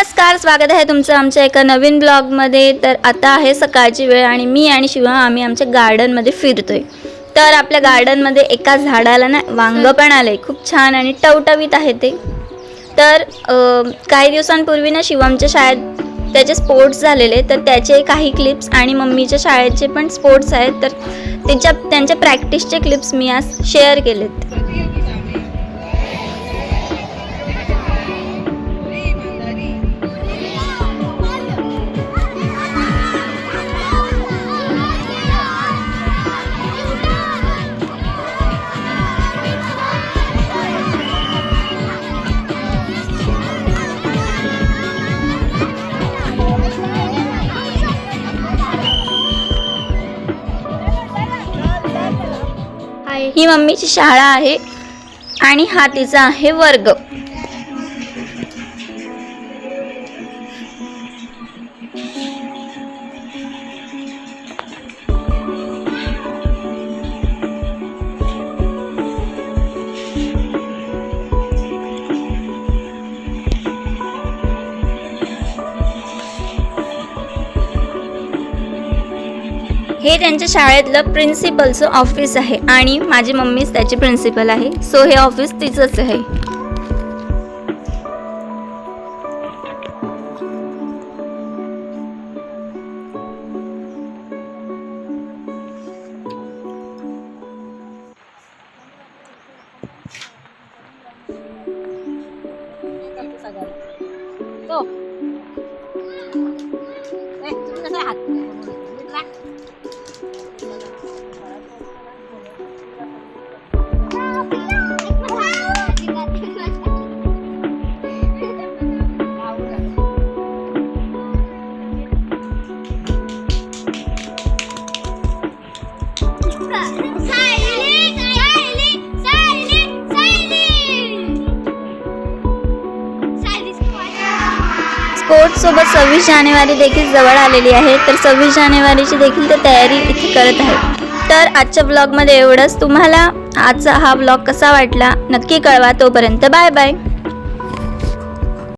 नमस्कार, स्वागत आहे तुमचं आमच्या एका नवीन ब्लॉगमध्ये। तर आता आहे सकाळची वेळ आणि मी आणि शिवम आम्ही आमच्या गार्डनमध्ये फिरतोय। तर आपल्या गार्डनमध्ये एका झाडाला ना वांग पण आले, खूप छान आणि टवटवीत आहे ते। तर काही दिवसांपूर्वी ना शिवमच्या शाळेत त्याचे स्पोर्ट्स झालेले, तर त्याचे काही क्लिप्स आणि मम्मीच्या शाळेचे पण स्पोर्ट्स आहेत, तर त्यांच्या प्रॅक्टिसचे क्लिप्स मी आज शेअर केलेत। ही मम्मीची शाळा आहे आणि हा तिचा आहे वर्ग। हे त्यांच्या शाळेतलं प्रिन्सिपलचं ऑफिस आहे आणि माझी मम्मीच त्याची प्रिन्सिपल आहे, सो हे ऑफिस तिचंच आहे। स्पोर्ट्स सोबत 26 जानेवारी देखील जवळ आलेली आहे, तर 26 जानेवारीची देखील ते तयारी इथे करत आहे। तर आजच्या ब्लॉगमध्ये एवढंच। तुम्हाला आजचा हा ब्लॉग कसा वाटला नक्की कळवा। तोपर्यंत बाय बाय।